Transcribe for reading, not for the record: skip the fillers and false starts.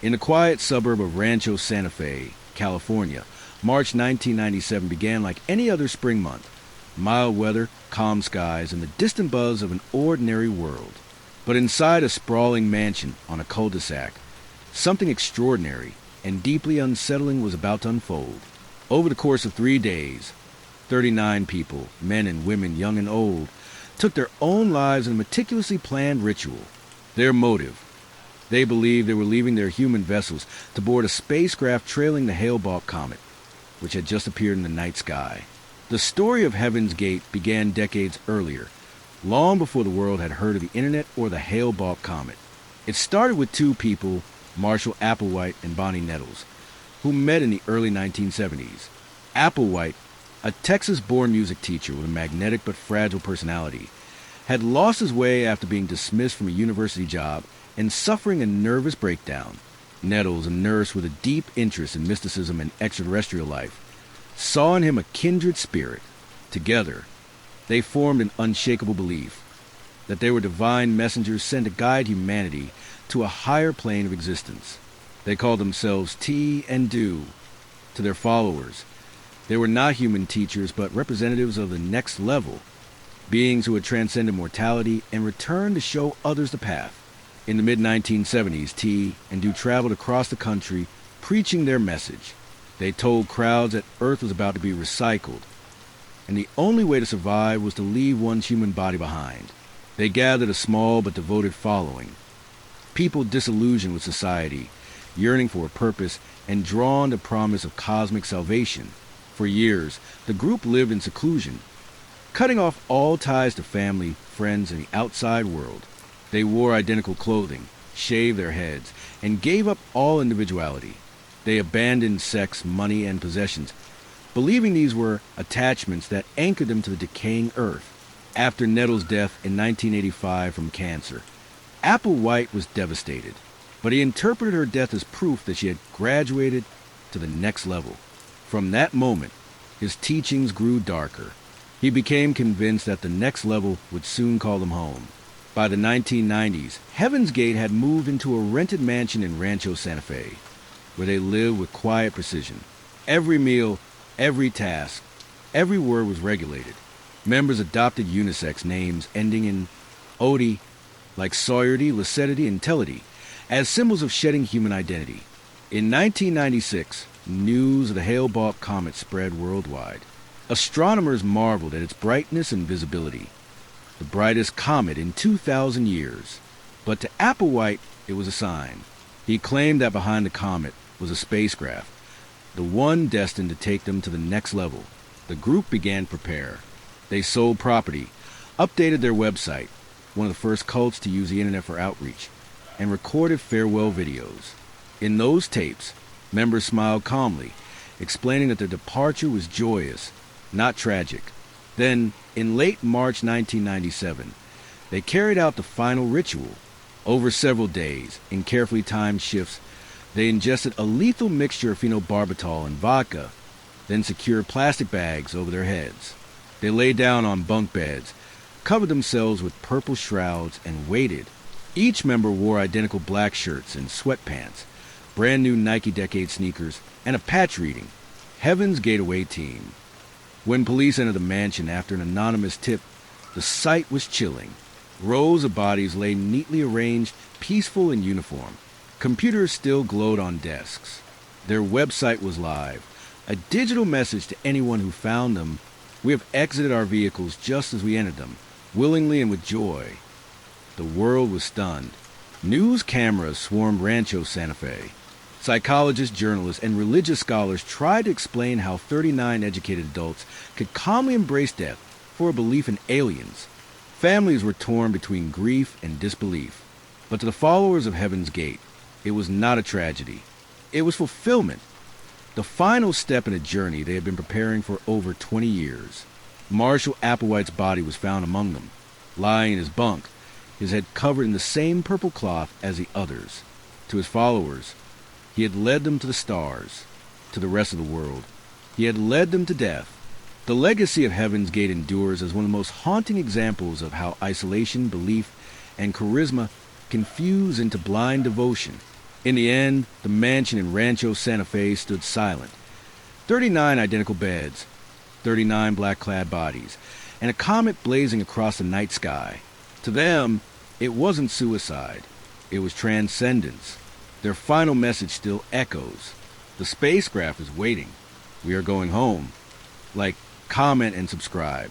In the quiet suburb of Rancho Santa Fe, California, March 1997 began like any other spring month. Mild weather, calm skies, and the distant buzz of an ordinary world. But inside a sprawling mansion on a cul-de-sac, something extraordinary and deeply unsettling was about to unfold. Over the course of 3 days, 39 people, men and women, young and old, took their own lives in a meticulously planned ritual. Their motive: they believed they were leaving their human vessels to board a spacecraft trailing the Hale-Bopp Comet, which had just appeared in the night sky. The story of Heaven's Gate began decades earlier, long before the world had heard of the internet or the Hale-Bopp Comet. It started with two people, Marshall Applewhite and Bonnie Nettles, who met in the early 1970s. Applewhite, a Texas-born music teacher with a magnetic but fragile personality, had lost his way after being dismissed from a university job and suffering a nervous breakdown. Nettles, a nurse with a deep interest in mysticism and extraterrestrial life, saw in him a kindred spirit. Together, they formed an unshakable belief that they were divine messengers sent to guide humanity to a higher plane of existence. They called themselves T and Do. To their followers, they were not human teachers, but representatives of the next level, beings who had transcended mortality and returned to show others the path. In the mid-1970s, T and Do traveled across the country preaching their message. They told crowds that Earth was about to be recycled, and the only way to survive was to leave one's human body behind. They gathered a small but devoted following, people disillusioned with society, yearning for a purpose, and drawn to promise of cosmic salvation. For years, the group lived in seclusion, cutting off all ties to family, friends, and the outside world. They wore identical clothing, shaved their heads, and gave up all individuality. They abandoned sex, money, and possessions, believing these were attachments that anchored them to the decaying earth. After Nettles' death in 1985 from cancer, Applewhite was devastated, but he interpreted her death as proof that she had graduated to the next level. From that moment, his teachings grew darker. He became convinced that the next level would soon call them home. By the 1990s, Heaven's Gate had moved into a rented mansion in Rancho Santa Fe, where they lived with quiet precision. Every meal, every task, every word was regulated. Members adopted unisex names ending in "ody," like Sawyerty, Lassetti, and Tellity, as symbols of shedding human identity. In 1996, news of the Hale-Bopp Comet spread worldwide. Astronomers marveled at its brightness and visibility, the brightest comet in 2,000 years. But to Applewhite, it was a sign. He claimed that behind the comet was a spacecraft, the one destined to take them to the next level. The group began to prepare. They sold property, updated their website, one of the first cults to use the internet for outreach, and recorded farewell videos. In those tapes, members smiled calmly, explaining that their departure was joyous, not tragic. Then, in late March 1997, they carried out the final ritual. Over several days, in carefully timed shifts, they ingested a lethal mixture of phenobarbital and vodka, then secured plastic bags over their heads. They lay down on bunk beds, covered themselves with purple shrouds, and waited. Each member wore identical black shirts and sweatpants, brand new Nike Decade sneakers, and a patch reading, "Heaven's Gateway Team." When police entered the mansion after an anonymous tip, the sight was chilling. Rows of bodies lay neatly arranged, peaceful in uniform. Computers still glowed on desks. Their website was live, a digital message to anyone who found them: "We have exited our vehicles just as we entered them, willingly and with joy." The world was stunned. News cameras swarmed Rancho Santa Fe. Psychologists, journalists, and religious scholars tried to explain how 39 educated adults could calmly embrace death for a belief in aliens. Families were torn between grief and disbelief. But to the followers of Heaven's Gate, it was not a tragedy. It was fulfillment. The final step in a journey they had been preparing for over 20 years. Marshall Applewhite's body was found among them, lying in his bunk, his head covered in the same purple cloth as the others. To his followers, he had led them to the stars. To the rest of the world, he had led them to death. The legacy of Heaven's Gate endures as one of the most haunting examples of how isolation, belief, and charisma can fuse into blind devotion. In the end, the mansion in Rancho Santa Fe stood silent. 39 identical beds, 39 black-clad bodies, and a comet blazing across the night sky. To them, it wasn't suicide. It was transcendence. Their final message still echoes. The spacecraft is waiting. We are going home. Like, comment, and subscribe.